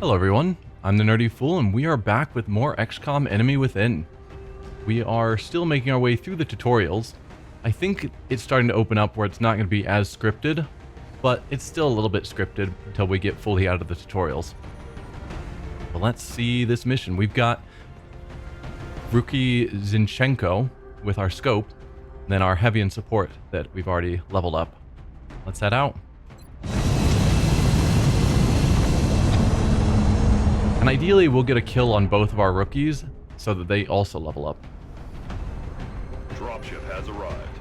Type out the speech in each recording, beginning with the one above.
Hello everyone, I'm the Nerdy Fool and we are back with more XCOM Enemy Within. We are still making our way through the tutorials. I think it's starting to open up where it's not going to be as scripted, but it's still a little bit scripted until we get fully out of the tutorials. But let's see this mission. We've got Rookie Zinchenko with our scope, and then our heavy and support that we've already leveled up. Let's head out. And ideally, we'll get a kill on both of our rookies so that they also level up. Dropship has arrived.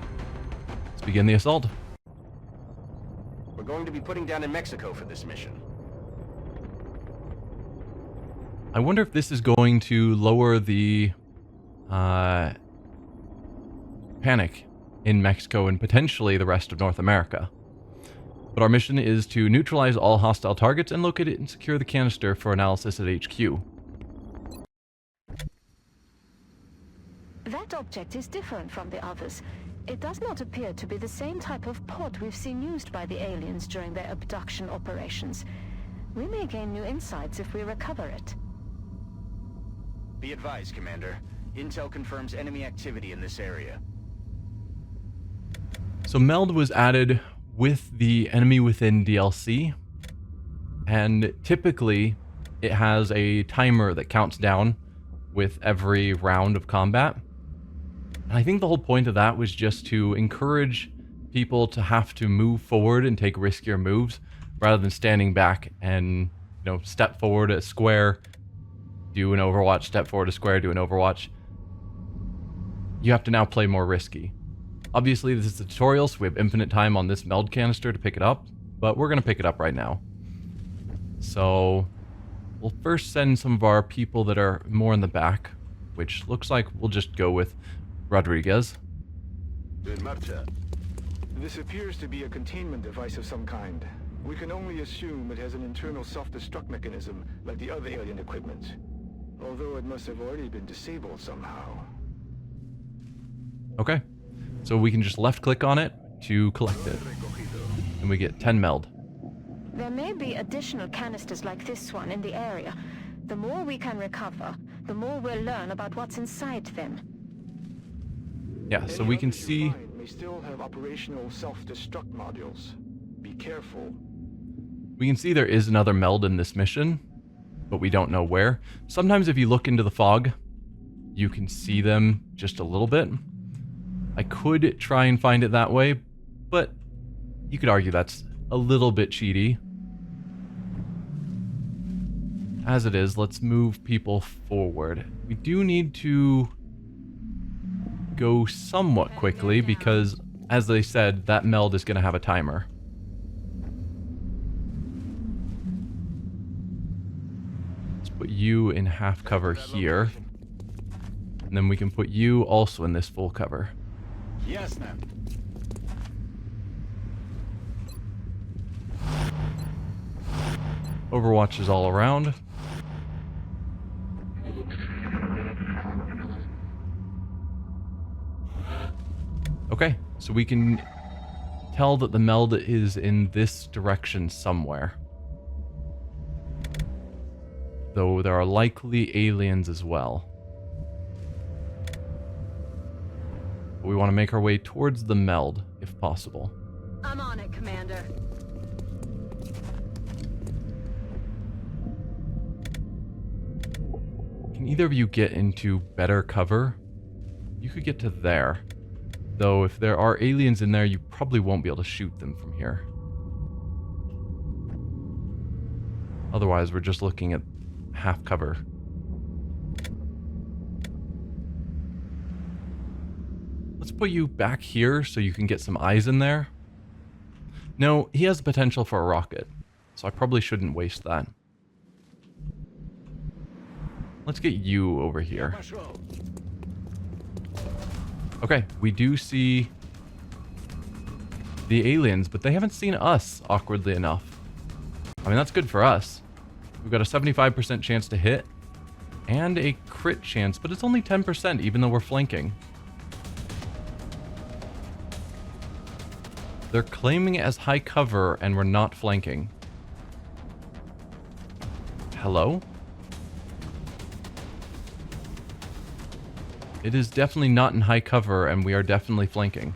Let's begin the assault. We're going to be putting down in Mexico for this mission. I wonder if this is going to lower the panic in Mexico and potentially the rest of North America. But our mission is to neutralize all hostile targets and locate it and secure the canister for analysis at HQ. That object is different from the others. It does not appear to be the same type of pod we've seen used by the aliens during their abduction operations. We may gain new insights if we recover it. Be advised, Commander. Intel confirms enemy activity in this area. So Meld was added with the Enemy Within DLC, and typically it has a timer that counts down with every round of combat. And I think the whole point of that was just to encourage people to have to move forward and take riskier moves rather than standing back and, step forward a square, do an overwatch, step forward a square, do an overwatch. You have to now play more risky. Obviously, this is a tutorial, so we have infinite time on this meld canister to pick it up, but we're going to pick it up right now. So, we'll first send some of our people that are more in the back, which looks like we'll just go with Rodriguez. This appears to be a containment device of some kind. We can only assume it has an internal self-destruct mechanism like the other alien equipment, although it must have already been disabled somehow. Okay. So we can just left click on it to collect it. And we get 10 meld. There may be additional canisters like this one in the area. The more we can recover, the more we'll learn about what's inside them. Yeah, so we can see... May still have operational self-destruct modules. Be careful. We can see there is another meld in this mission, but we don't know where. Sometimes if you look into the fog, you can see them just a little bit. I could try and find it that way, but you could argue that's a little bit cheaty. As it is, let's move people forward. We do need to go somewhat quickly because, as they said, that meld is going to have a timer. Let's put you in half cover here. And then we can put you also in this full cover. Yes, ma'am. Overwatch is all around. Okay, so we can tell that the meld is in this direction somewhere. Though there are likely aliens as well. We want to make our way towards the meld, if possible. I'm on it, Commander. Can either of you get into better cover? You could get to there. Though if there are aliens in there, you probably won't be able to shoot them from here. Otherwise, we're just looking at half cover. Let's put you back here so you can get some eyes in there. No, he has the potential for a rocket, so I probably shouldn't waste that. Let's get you over here. Okay, we do see the aliens, but they haven't seen us, awkwardly enough. I mean, that's good for us. We've got a 75% chance to hit, and a crit chance, but it's only 10% even though we're flanking. They're claiming it as high cover, and we're not flanking. hello? It is definitely not in high cover, and we are definitely flanking.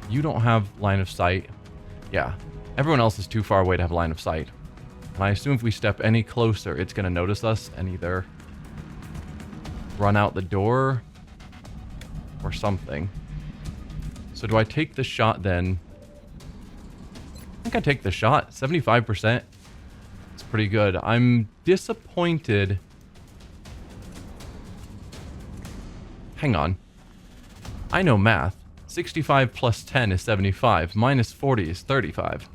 You don't have line of sight. Yeah, everyone else is too far away to have line of sight. And I assume if we step any closer, it's going to notice us and either run out the door or something. So do I take the shot then? I think I take the shot. 75%. It's pretty good. I'm disappointed. Hang on. I know math. 65 plus 10 is 75. Minus 40 is 35.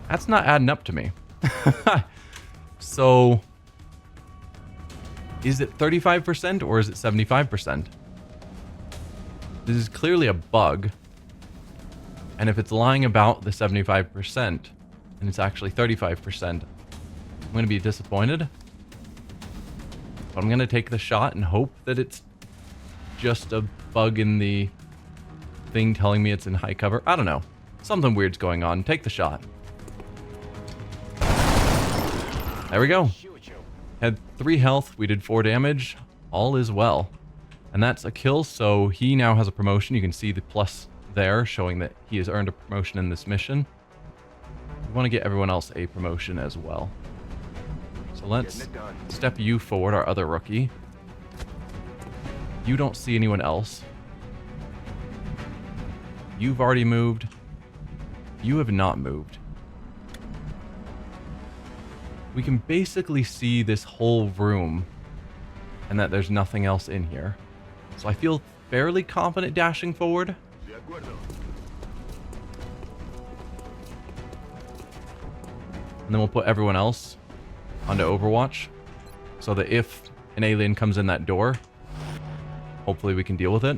That's not adding up to me. So, is it 35% or is it 75%? This is clearly a bug. And if it's lying about the 75% and it's actually 35%, I'm going to be disappointed. But I'm going to take the shot and hope that it's just a bug in the thing telling me it's in high cover. I don't know. Something weird's going on. Take the shot. There we go. Had 3 health. We did 4 damage. All is well. And that's a kill, so he now has a promotion. You can see the plus there showing that he has earned a promotion in this mission. We want to get everyone else a promotion as well. So let's step you forward, our other rookie. You don't see anyone else. You've already moved. You have not moved. We can basically see this whole room and that there's nothing else in here. So I feel fairly confident dashing forward. And then we'll put everyone else onto Overwatch so that if an alien comes in that door, hopefully we can deal with it.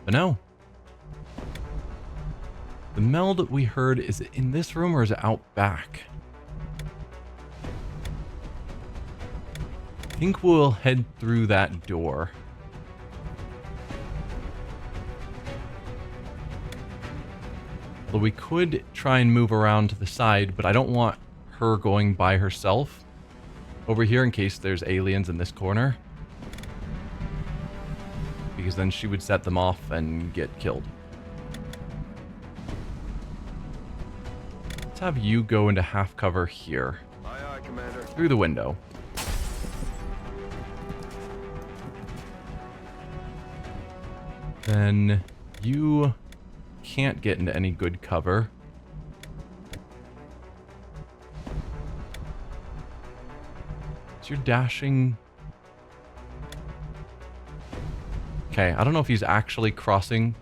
But no. The meld we heard, is it in this room or is it out back? I think we'll head through that door. Although we could try and move around to the side, but I don't want her going by herself over here in case there's aliens in this corner. Because then she would set them off and get killed. Let's have you go into half cover here. Aye, aye, Commander. Through the window. Then you can't get into any good cover. So you're dashing. Okay, I don't know if he's actually crossing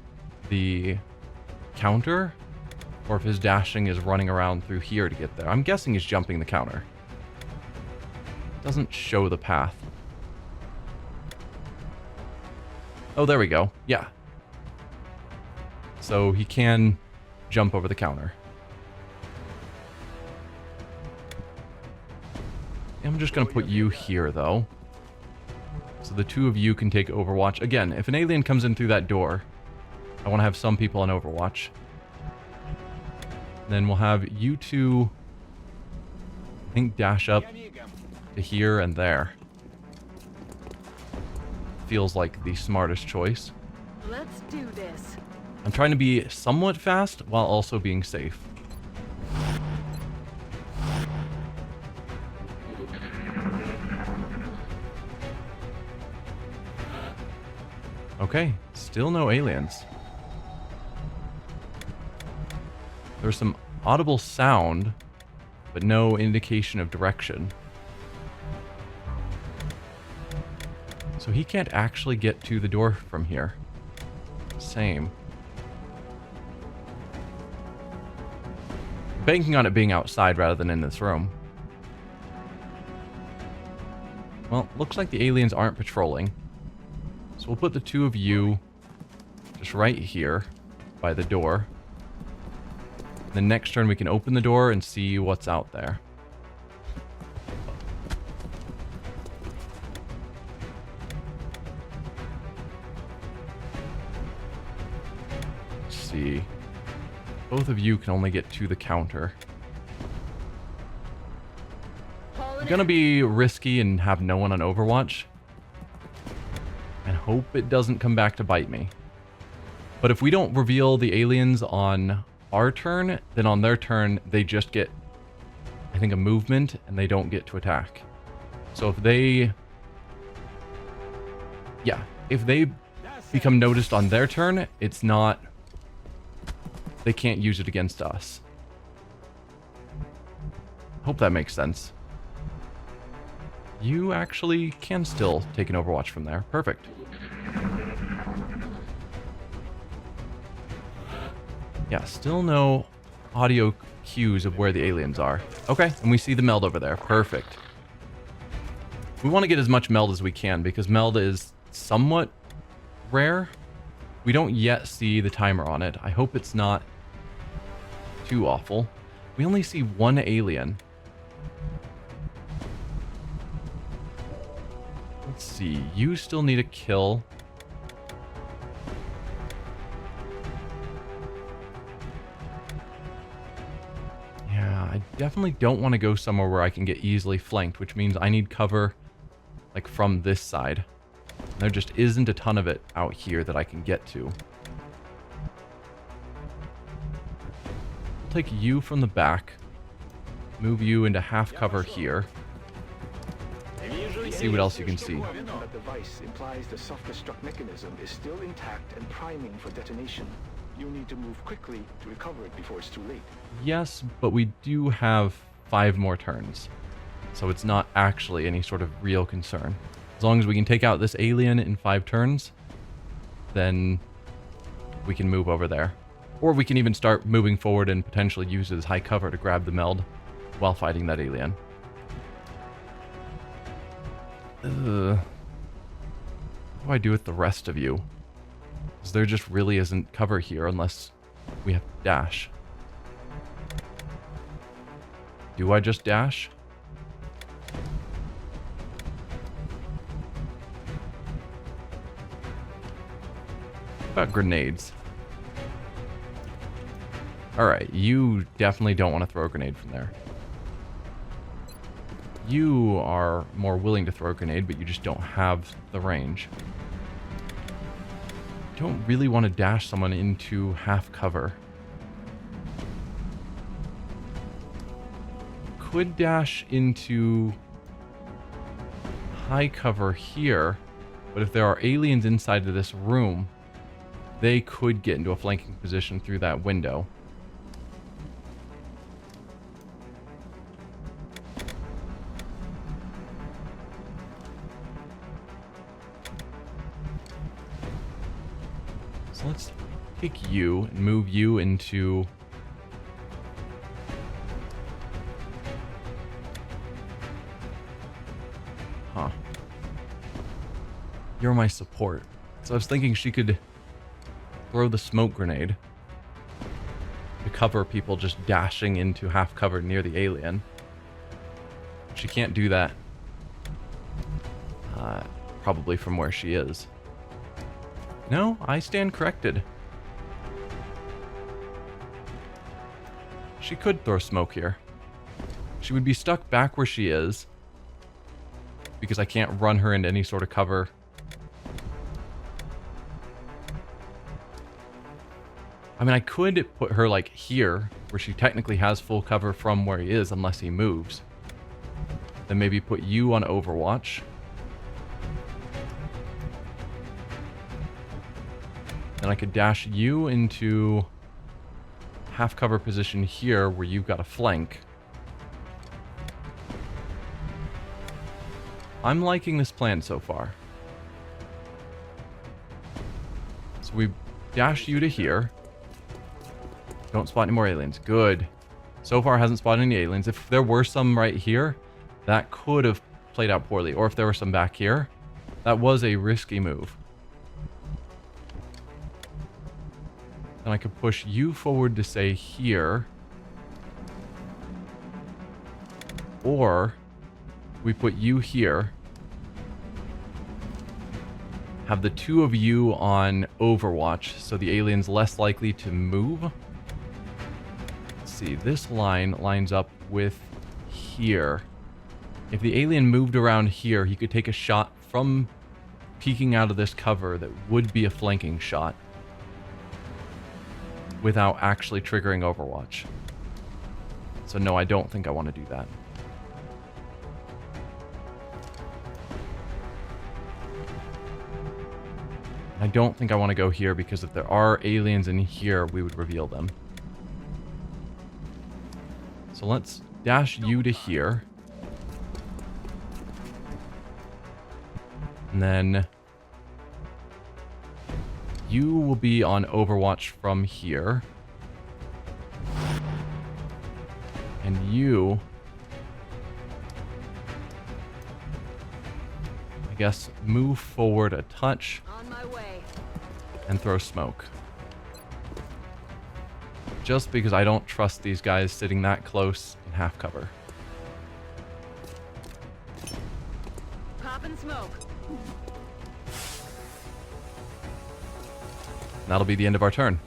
the counter or if his dashing is running around through here to get there. I'm guessing he's jumping the counter. Doesn't show the path. Oh, there we go. Yeah. So he can jump over the counter. I'm just going to put you here, though. So the two of you can take Overwatch. Again, if an alien comes in through that door, I want to have some people on Overwatch. Then we'll have you two, I think, dash up to here and there. Feels like the smartest choice. Let's do this. I'm trying to be somewhat fast while also being safe. Okay, still no aliens. There's some audible sound, but no indication of direction. So he can't actually get to the door from here. Same. Banking on it being outside rather than in this room. Well, looks like the aliens aren't patrolling. So we'll put the two of you just right here by the door. The next turn we can open the door and see what's out there. see. Both of you can only get to the counter. I'm gonna be risky and have no one on Overwatch. And hope it doesn't come back to bite me. But if we don't reveal the aliens on our turn, then on their turn, they just get, I think, a movement, and they don't get to attack. So if they... Yeah, if they become noticed on their turn, it's not... They can't use it against us. Hope that makes sense. You actually can still take an Overwatch from there. Perfect. Yeah, still no audio cues of where the aliens are. Okay, and we see the meld over there. Perfect. We want to get as much meld as we can because meld is somewhat rare. We don't yet see the timer on it. I hope it's not too awful. We only see one alien. Let's see. You still need a kill. Yeah, I definitely don't want to go somewhere where I can get easily flanked, which means I need cover like from this side. There just isn't a ton of it out here that I can get to. I'll take you from the back, move you into half cover here. See what else you can see. That device implies the self-destruct mechanism is still intact and priming for detonation. You need to move quickly to recover it before it's too late. Yes, but we do have 5 more turns, so it's not actually any sort of real concern. As long as we can take out this alien in 5 turns, then we can move over there. Or we can even start moving forward and potentially use it as high cover to grab the meld while fighting that alien. What do I do with the rest of you? Because there just really isn't cover here unless we have to dash. Do I just dash? What about grenades? Alright, you definitely don't want to throw a grenade from there. You are more willing to throw a grenade, but you just don't have the range. You don't really want to dash someone into half cover. Could dash into high cover here, but if there are aliens inside of this room, they could get into a flanking position through that window. So let's take you and move you into... Huh. You're my support. So I was thinking she could throw the smoke grenade to cover people just dashing into half cover near the alien. She can't do that. Probably from where she is. No, I stand corrected. She could throw smoke here. She would be stuck back where she is because I can't run her into any sort of cover. I mean, I could put her like here where she technically has full cover from where he is unless he moves. Then maybe put you on Overwatch. Then I could dash you into half cover position here where you've got a flank. I'm liking this plan so far. So we dash you to here. Don't spot any more aliens. Good. So far hasn't spotted any aliens. If there were some right here, that could have played out poorly. Or if there were some back here, that was a risky move. Then I could push you forward to say here. Or we put you here. have the two of you on Overwatch, so the alien's less likely to move. Let's see, this line lines up with here. If the alien moved around here, he could take a shot from peeking out of this cover that would be a flanking shot without actually triggering Overwatch. So no, I don't think I want to do that. I don't think I want to go here because if there are aliens in here, we would reveal them. So let's dash you to here. And then you will be on Overwatch from here. And you, I guess, move forward a touch. On my way. And throw smoke. Just because I don't trust these guys sitting that close in half cover. Pop and smoke. That'll be the end of our turn.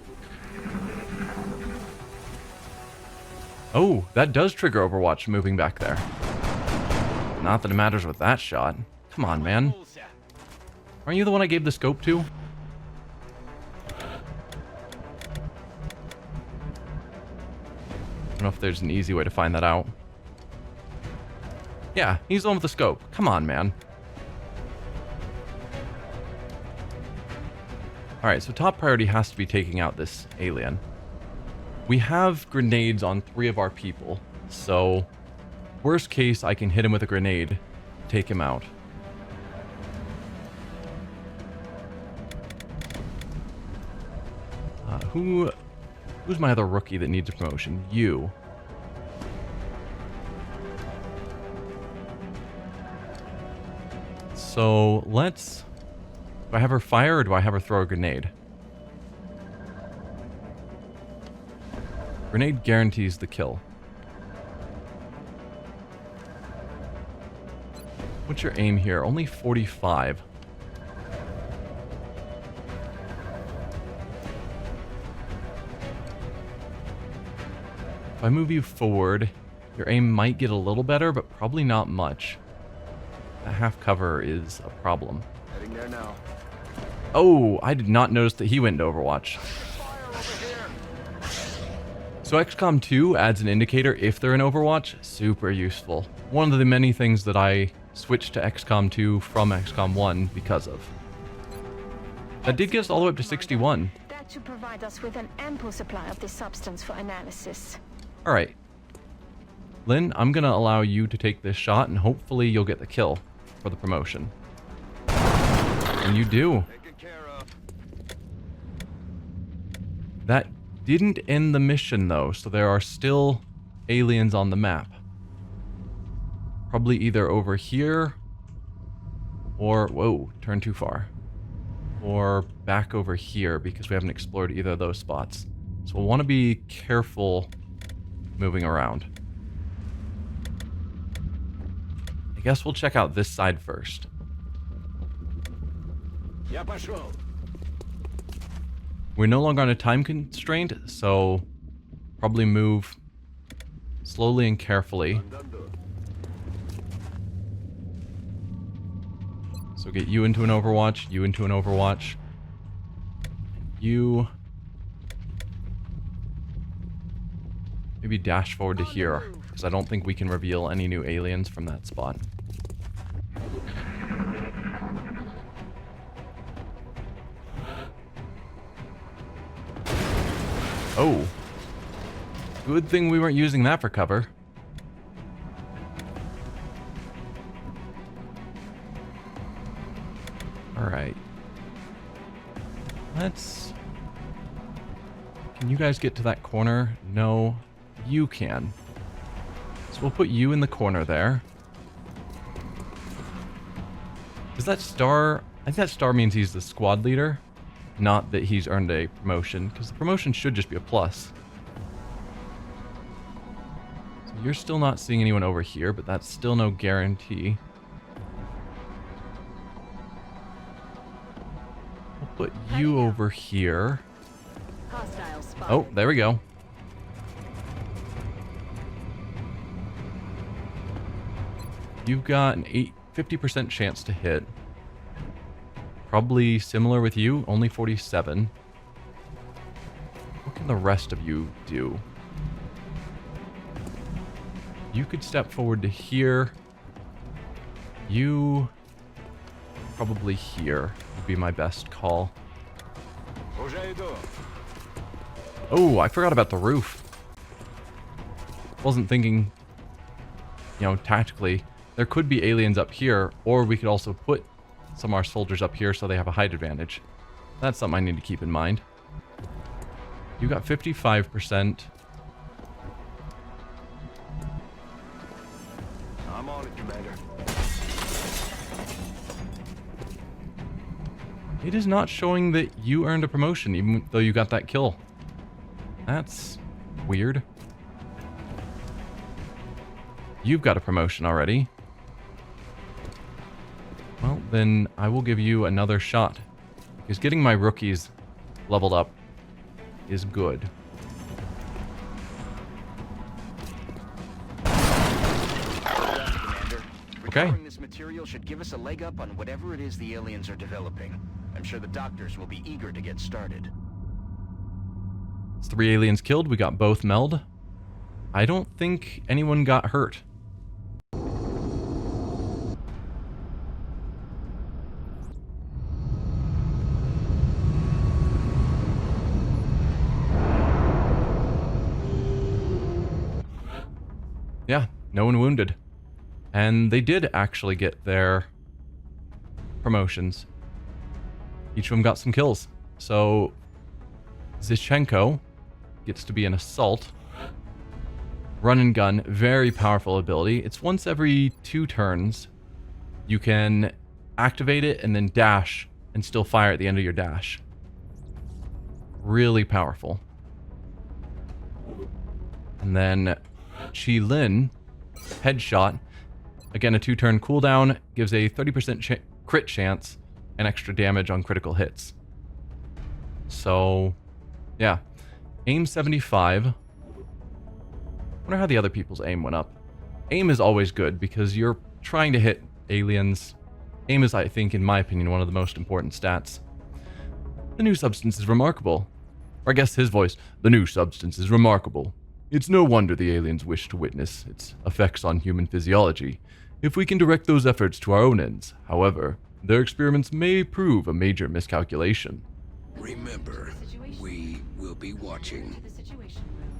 Oh, that does trigger Overwatch moving back there. Not that it matters with that shot. Come on, man. Aren't you the one I gave the scope to? I don't know if there's an easy way to find that out. Yeah, he's the one with the scope. Come on, man. Alright, so top priority has to be taking out this alien. We have grenades on 3 of our people, so worst case, I can hit him with a grenade, take him out. Who's my other rookie that needs a promotion? You. So let's... Do I have her fire or do I have her throw a grenade? Grenade guarantees the kill. What's your aim here? Only 45. If I move you forward, your aim might get a little better, but probably not much. That half cover is a problem. Heading there now. Oh, I did not notice that he went into Overwatch. So XCOM 2 adds an indicator if they're in Overwatch. Super useful. One of the many things that I switched to XCOM 2 from XCOM 1 because of. That did get us all the way up to 61. That should provide us with an ample supply of this substance for analysis. Alright. Lynn, I'm going to allow you to take this shot, and hopefully you'll get the kill for the promotion. And you do. That didn't end the mission, though, so there are still aliens on the map. Probably either over here, or... Whoa, turned too far. Or back over here, because we haven't explored either of those spots. So we'll want to be careful moving around. I guess we'll check out this side first. We're no longer on a time constraint, so probably move slowly and carefully. So get you into an Overwatch, you into an Overwatch. You... Maybe dash forward to here, because I don't think we can reveal any new aliens from that spot. Oh. Good thing we weren't using that for cover. Alright. Let's... Can you guys get to that corner? No. You can. So we'll put you in the corner there. Does that star... I think that star means he's the squad leader. Not that he's earned a promotion, because the promotion should just be a plus. So you're still not seeing anyone over here, but that's still no guarantee. put you over here. Hostile spotted. Oh, there we go. You've got an 50% chance to hit. Probably similar with you, only 47. What can the rest of you do? You could step forward to here. You probably here would be my best call. Oh, I forgot about the roof. Wasn't thinking, tactically. There could be aliens up here, or we could also put some of our soldiers up here so they have a height advantage. That's something I need to keep in mind. You got 55%. I'm on it, Commander. It is not showing that you earned a promotion, even though you got that kill. That's weird. You've got a promotion already. Well, then I will give you another shot. Because getting my rookies leveled up is good. Commander. Okay. Recovering this material should give us a leg up on whatever it is the aliens are developing. I'm sure the doctors will be eager to get started. It's 3 aliens killed. We got both meld. I don't think anyone got hurt. Yeah, no one wounded. And they did actually get their promotions. Each of them got some kills. So Zichenko gets to be an assault. Run and gun, very powerful ability. It's once every 2 turns. You can activate it and then dash and still fire at the end of your dash. Really powerful. And then Chi Lin, headshot. Again, a 2-turn cooldown, gives a 30% crit chance and extra damage on critical hits. So, yeah. Aim 75. Wonder how the other people's aim went up. Aim is always good because you're trying to hit aliens. Aim is, I think, in my opinion, one of the most important stats. The new substance is remarkable. Or I guess his voice. The new substance is remarkable. It's no wonder the aliens wish to witness its effects on human physiology. If we can direct those efforts to our own ends, however, their experiments may prove a major miscalculation. Remember, we will be watching.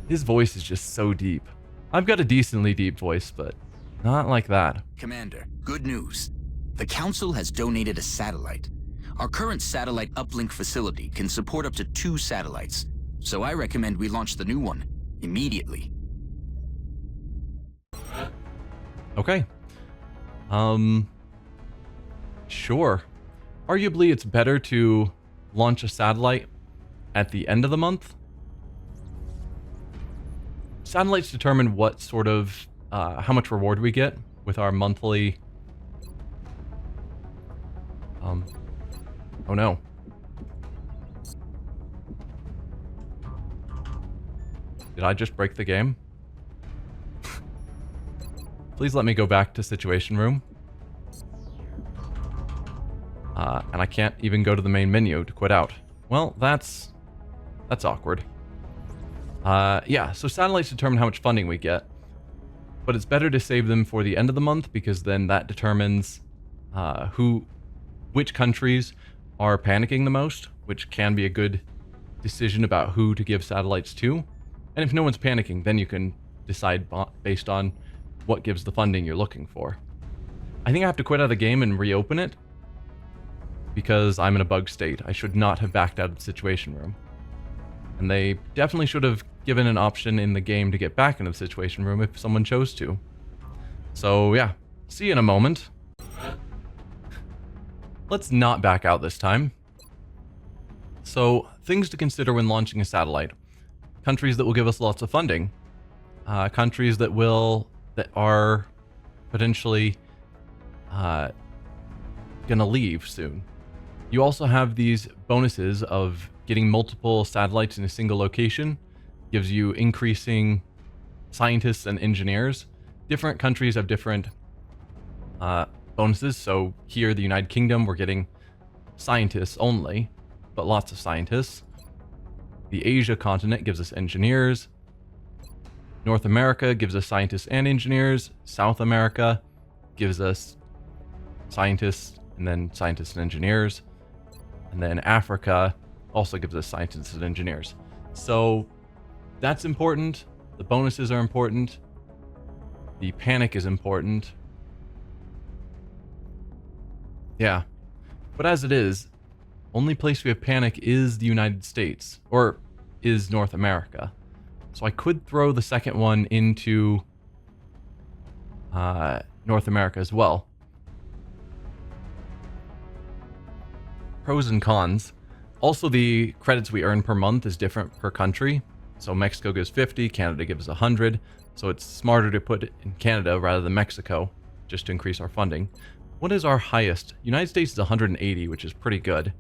His voice is just so deep. I've got a decently deep voice, but not like that. Commander, good news. The Council has donated a satellite. Our current satellite uplink facility can support up to 2 satellites, so I recommend we launch the new one immediately. Okay. Sure. Arguably, it's better to launch a satellite at the end of the month. Satellites determine what sort of, how much reward we get with our monthly... oh no. Did I just break the game? Please let me go back to Situation Room. And I can't even go to the main menu to quit out. Well, that's awkward. Yeah, so satellites determine how much funding we get. But it's better to save them for the end of the month because then that determines which countries are panicking the most, which can be a good decision about who to give satellites to. And if no one's panicking, then you can decide based on what gives the funding you're looking for. I think I have to quit out of the game and reopen it because I'm in a bug state. I should not have backed out of the Situation Room. And they definitely should have given an option in the game to get back into the Situation Room if someone chose to. So yeah, see you in a moment. Let's not back out this time. So, things to consider when launching a satellite. Countries that will give us lots of funding. Countries that are potentially gonna leave soon. You also have these bonuses of getting multiple satellites in a single location. Gives you increasing scientists and engineers. Different countries have different bonuses. So here, the United Kingdom, we're getting scientists only, but lots of scientists. The Asia continent gives us engineers. North America gives us scientists and engineers. South America gives us scientists and then scientists and engineers. And then Africa also gives us scientists and engineers. So that's important. The bonuses are important. The panic is important. Yeah. But as it is, only place we have panic is the United States, or is North America. So I could throw the second one into North America as well. Pros and cons. Also, the credits we earn per month is different per country. So Mexico gives 50, Canada gives 100. So it's smarter to put it in Canada rather than Mexico, just to increase our funding. What is our highest? United States is 180, which is pretty good.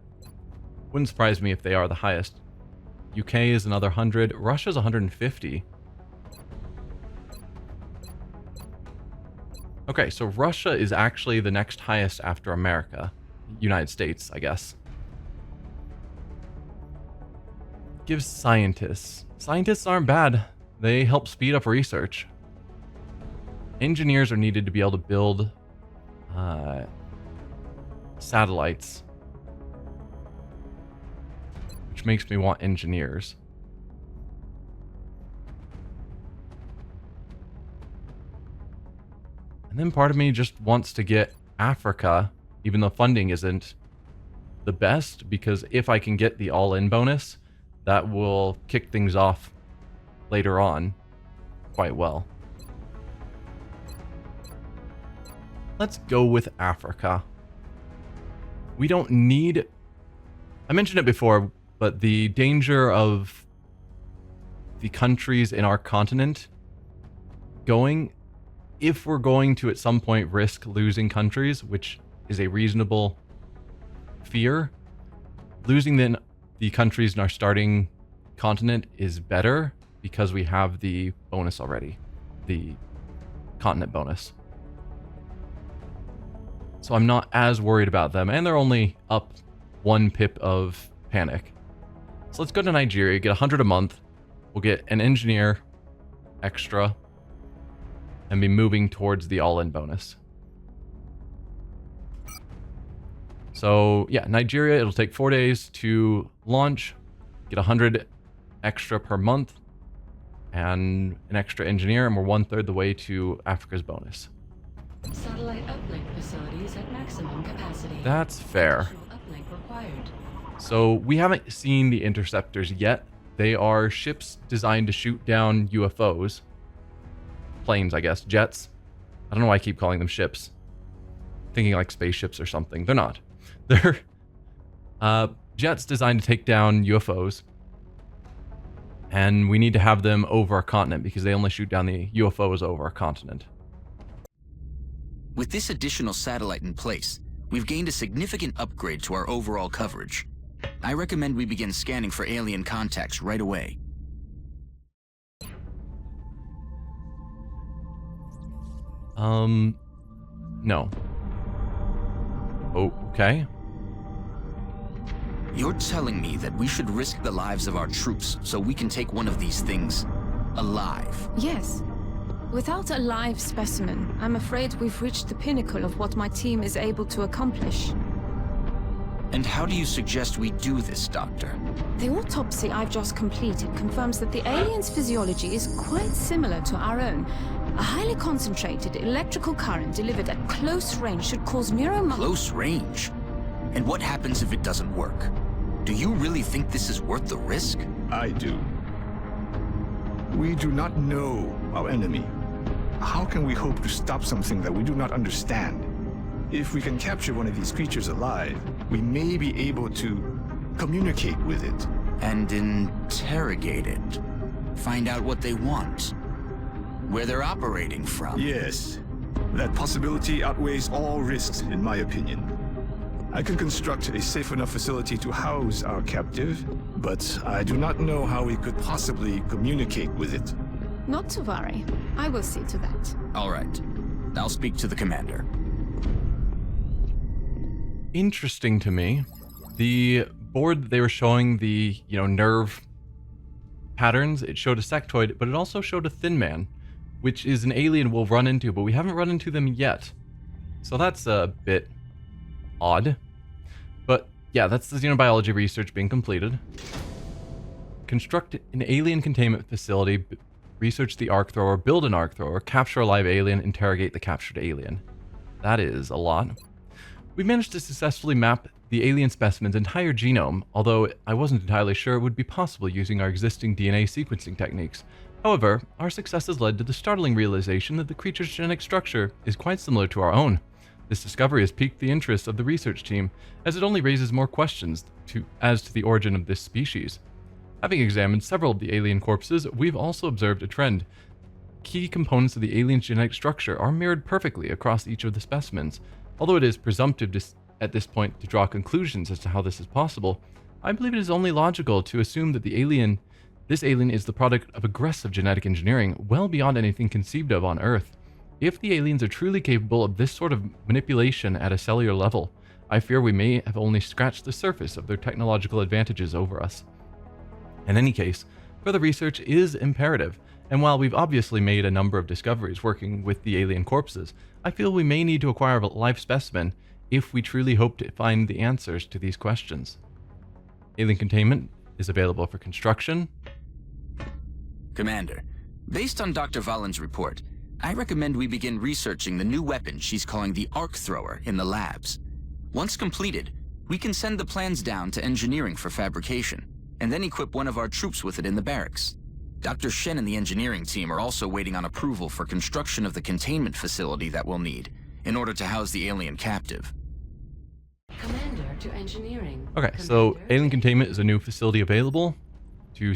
Wouldn't surprise me if they are the highest. UK is another 100. Russia's 150. Okay, so Russia is actually the next highest after America. United States, I guess. Gives scientists. Scientists aren't bad. They help speed up research. Engineers are needed to be able to build satellites, which makes me want engineers. And then part of me just wants to get Africa, even though funding isn't the best, because if I can get the all-in bonus, that will kick things off later on quite well. Let's go with Africa. We don't need... I mentioned it before, but the danger of the countries in our continent going, if we're going to at some point risk losing countries, which is a reasonable fear, losing the countries in our starting continent is better because we have the bonus already, the continent bonus. So I'm not as worried about them, and they're only up 1 pip of panic. So let's go to Nigeria, get 100 a month. We'll get an engineer extra and be moving towards the all-in bonus. So yeah, Nigeria, it'll take 4 days to launch, get 100 extra per month, and an extra engineer, and we're 1/3 the way to Africa's bonus. Satellite uplink facilities at maximum capacity. That's fair. Additional uplink required. So we haven't seen the interceptors yet. They are ships designed to shoot down UFOs. Planes, I guess. Jets. I don't know why I keep calling them ships. Thinking like spaceships or something. They're not. They're jets designed to take down UFOs. And we need to have them over our continent because they only shoot down the UFOs over our continent. With this additional satellite in place, we've gained a significant upgrade to our overall coverage. I recommend we begin scanning for alien contacts right away. No. Oh, okay. You're telling me that we should risk the lives of our troops so we can take one of these things alive? Yes. Without a live specimen, I'm afraid we've reached the pinnacle of what my team is able to accomplish. And how do you suggest we do this, Doctor? The autopsy I've just completed confirms that the alien's physiology is quite similar to our own. A highly concentrated electrical current delivered at close range should cause Close range? And what happens if it doesn't work? Do you really think this is worth the risk? I do. We do not know our enemy. How can we hope to stop something that we do not understand? If we can capture one of these creatures alive, we may be able to communicate with it. And interrogate it. Find out what they want. Where they're operating from. Yes. That possibility outweighs all risks, in my opinion. I can construct a safe enough facility to house our captive, but I do not know how we could possibly communicate with it. Not to worry. I will see to that. All right. I'll speak to the commander. Interesting to me. The board that they were showing the, nerve patterns, it showed a sectoid, but it also showed a thin man, which is an alien we'll run into, but we haven't run into them yet. So that's a bit odd. But yeah, that's the xenobiology research being completed. Construct an alien containment facility, research the arc thrower, build an arc thrower, capture a live alien, interrogate the captured alien. That is a lot. We managed to successfully map the alien specimen's entire genome, although I wasn't entirely sure it would be possible using our existing DNA sequencing techniques. However, our successes led to the startling realization that the creature's genetic structure is quite similar to our own. This discovery has piqued the interest of the research team, as it only raises more questions as to the origin of this species. Having examined several of the alien corpses, we've also observed a trend. Key components of the alien's genetic structure are mirrored perfectly across each of the specimens. Although it is presumptive at this point to draw conclusions as to how this is possible, I believe it is only logical to assume that this alien is the product of aggressive genetic engineering well beyond anything conceived of on Earth. If the aliens are truly capable of this sort of manipulation at a cellular level, I fear we may have only scratched the surface of their technological advantages over us. In any case, further research is imperative, and while we've obviously made a number of discoveries working with the alien corpses, I feel we may need to acquire a live specimen if we truly hope to find the answers to these questions. Alien containment is available for construction. Commander, based on Dr. Valen's report, I recommend we begin researching the new weapon she's calling the Arc Thrower in the labs. Once completed, we can send the plans down to engineering for fabrication, and then equip one of our troops with it in the barracks. Dr. Shen and the engineering team are also waiting on approval for construction of the containment facility that we'll need in order to house the alien captive. Commander to engineering. Okay, so alien containment is a new facility available to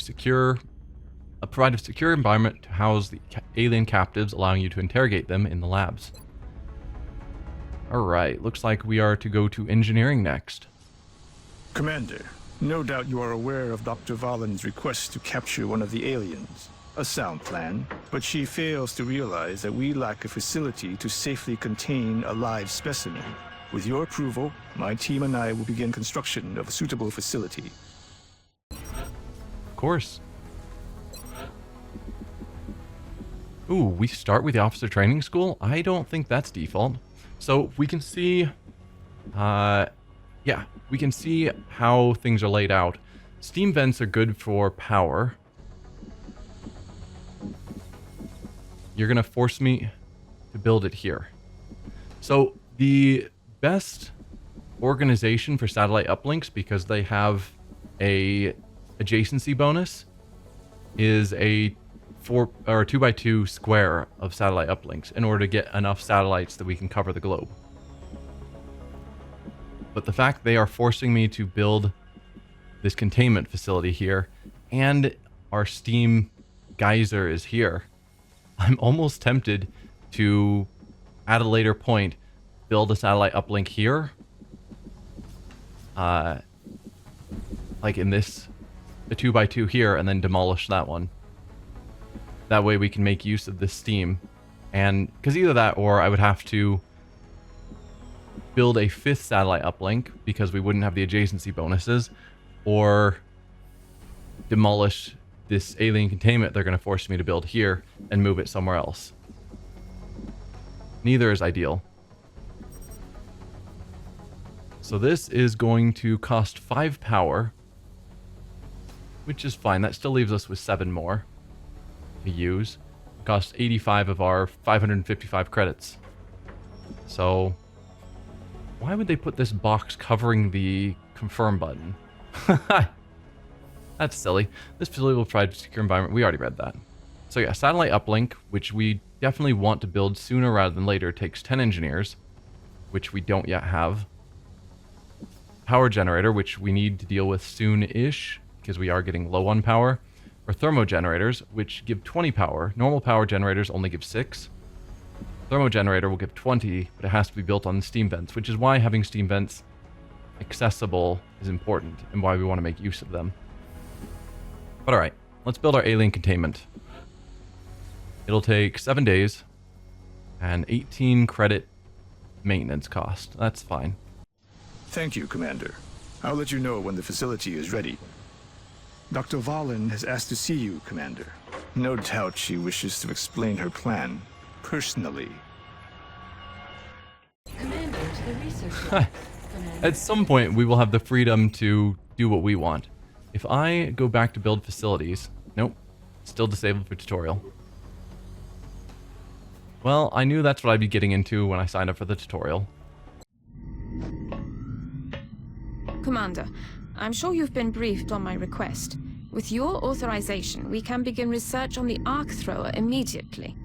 provide a secure environment to house the alien captives, allowing you to interrogate them in the labs. Alright, looks like we are to go to engineering next. Commander, no doubt you are aware of Dr. Valen's request to capture one of the aliens. A sound plan, but she fails to realize that we lack a facility to safely contain a live specimen. With your approval, my team and I will begin construction of a suitable facility. Of course. Ooh, we start with the officer training school? I don't think that's default. So we can see, yeah, we can see how things are laid out. Steam vents are good for power. You're gonna force me to build it here. So the best organization for satellite uplinks, because they have a adjacency bonus, is a 2x2 square of satellite uplinks in order to get enough satellites that we can cover the globe. But the fact they are forcing me to build this containment facility here, and our steam geyser is here, I'm almost tempted to, at a later point, build a satellite uplink here. Like in this, the 2x2 here, and then demolish that one. That way we can make use of this steam. And, because either that or I would have to build a 5th satellite uplink because we wouldn't have the adjacency bonuses, or demolish this alien containment they're going to force me to build here and move it somewhere else. Neither is ideal. So this is going to cost 5 power, which is fine. That still leaves us with 7 more to use. It costs 85 of our 555 credits. So why would they put this box covering the confirm button? That's silly. This facility will provide a secure environment. We already read that. So yeah, satellite uplink, which we definitely want to build sooner rather than later, takes 10 engineers, which we don't yet have. Power generator, which we need to deal with soon-ish, because we are getting low on power. Or thermogenerators, which give 20 power. Normal power generators only give 6. Thermogenerator will give 20, but it has to be built on the steam vents, which is why having steam vents accessible is important and why we want to make use of them. But alright, let's build our alien containment. It'll take 7 days and 18 credit maintenance cost. That's fine. Thank you, Commander. I'll let you know when the facility is ready. Dr. Valen has asked to see you, Commander. No doubt she wishes to explain her plan, personally. Commander to the research lab. At some point, we will have the freedom to do what we want. If I go back to build facilities... Nope. Still disabled for tutorial. Well, I knew that's what I'd be getting into when I signed up for the tutorial. Commander, I'm sure you've been briefed on my request. With your authorization, we can begin research on the arc thrower immediately.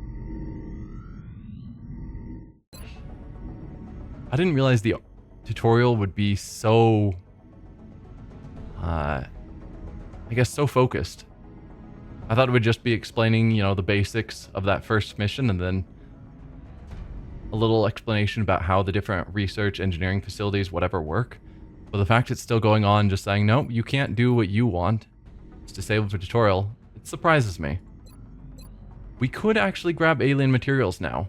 I didn't realize the tutorial would be so... I guess so focused. I thought it would just be explaining, you know, the basics of that first mission and then a little explanation about how the different research, engineering facilities, whatever work. But the fact it's still going on, just saying, nope, you can't do what you want. It's disabled for tutorial. It surprises me. We could actually grab alien materials now.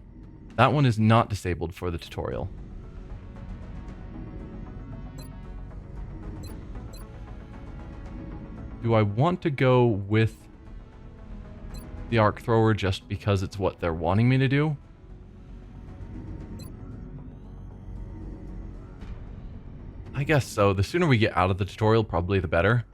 That one is not disabled for the tutorial. Do I want to go with the arc thrower just because it's what they're wanting me to do? I guess so. The sooner we get out of the tutorial, probably the better.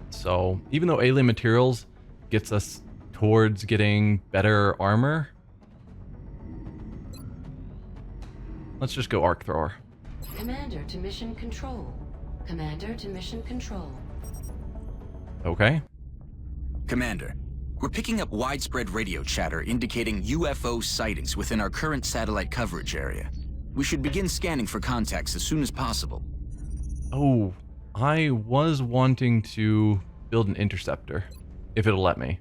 So, even though alien materials gets us towards getting better armor, let's just go arc thrower. Commander to mission control. Commander to mission control. Okay. Commander, we're picking up widespread radio chatter indicating UFO sightings within our current satellite coverage area. We should begin scanning for contacts as soon as possible. Oh, I was wanting to build an interceptor, if it'll let me.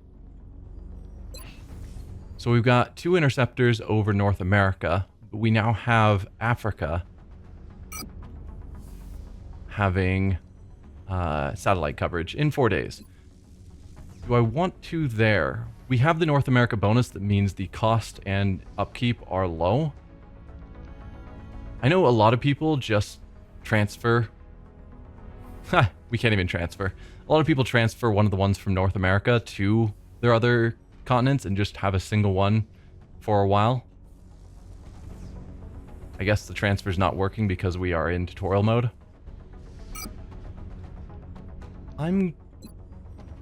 So we've got 2 interceptors over North America, but we now have Africa having satellite coverage in 4 days. Do I want to there? We have the North America bonus that means the cost and upkeep are low. I know a lot of people just transfer. We can't even transfer. A lot of people transfer one of the ones from North America to their other continents and just have a single one for a while. I guess the transfer's not working because we are in tutorial mode. I'm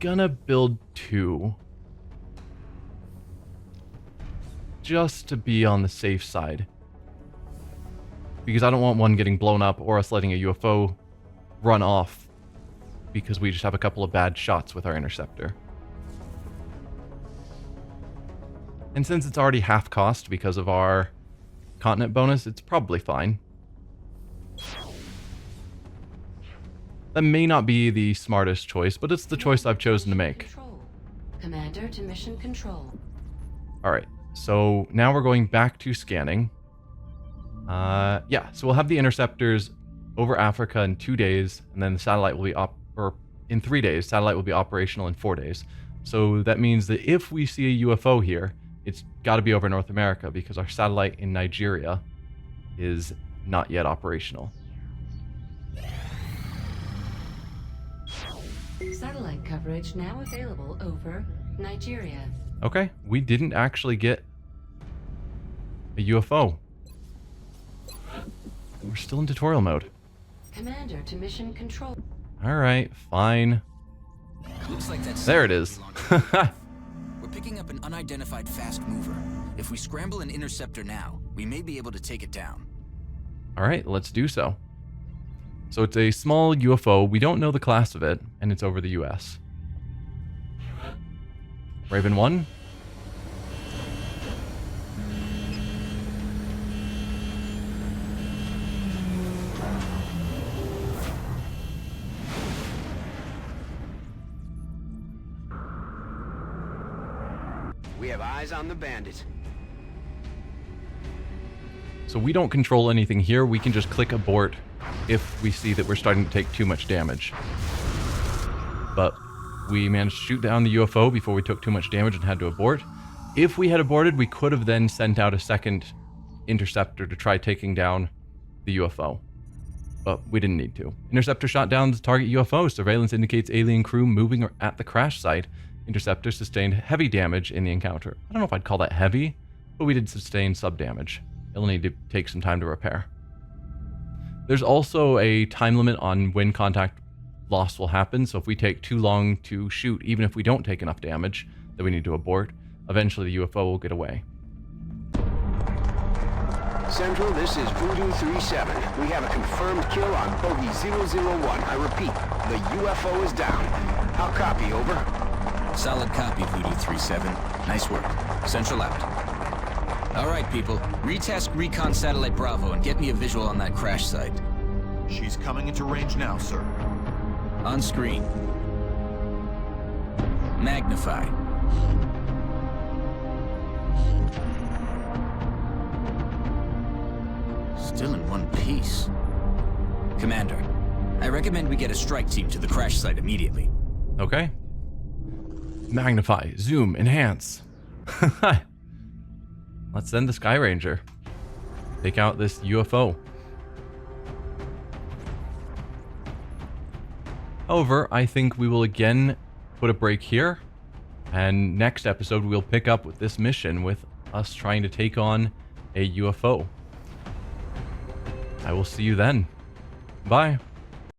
gonna build 2. Just to be on the safe side. Because I don't want one getting blown up or us letting a UFO run off because we just have a couple of bad shots with our interceptor. And since it's already half cost because of our continent bonus, it's probably fine. That may not be the smartest choice, but it's the choice I've chosen to make. Control. Commander to mission control. Alright, so now we're going back to scanning. Yeah, so we'll have the interceptors over Africa in 2 days, and then the satellite will be in 3 days. Satellite will be operational in 4 days. So that means that if we see a UFO here, it's got to be over North America because our satellite in Nigeria is not yet operational. Satellite coverage now available over Nigeria. Okay, we didn't actually get a UFO. We're still in tutorial mode. Commander to mission control. Alright, fine. Looks like that's There it is. We're picking up an unidentified fast mover. If we scramble an interceptor now, we may be able to take it down. Alright, let's do so. So it's a small UFO. We don't know the class of it, and it's over the US. Raven 1. We have eyes on the bandit. So we don't control anything here. We can just click abort if we see that we're starting to take too much damage. But we managed to shoot down the UFO before we took too much damage and had to abort. If we had aborted, we could have then sent out a second interceptor to try taking down the UFO. But we didn't need to. Interceptor shot down the target UFO. Surveillance indicates alien crew moving or at the crash site. Interceptor sustained heavy damage in the encounter. I don't know if I'd call that heavy, but we did sustain sub damage. It'll need to take some time to repair. There's also a time limit on when contact loss will happen, so if we take too long to shoot, even if we don't take enough damage, then we need to abort. Eventually the UFO will get away. Central, this is Voodoo 37. We have a confirmed kill on Bogey 001. I repeat, the UFO is down. I'll copy, over. Solid copy, Voodoo 37. Nice work. Central out. Alright, people. Retask Recon Satellite Bravo and get me a visual on that crash site. She's coming into range now, sir. On screen. Magnify. Still in one piece. Commander, I recommend we get a strike team to the crash site immediately. Okay. Magnify, zoom, enhance. Let's send the Sky Ranger. Take out this UFO. However, I think we will again put a break here. And next episode, we'll pick up with this mission with us trying to take on a UFO. I will see you then. Bye.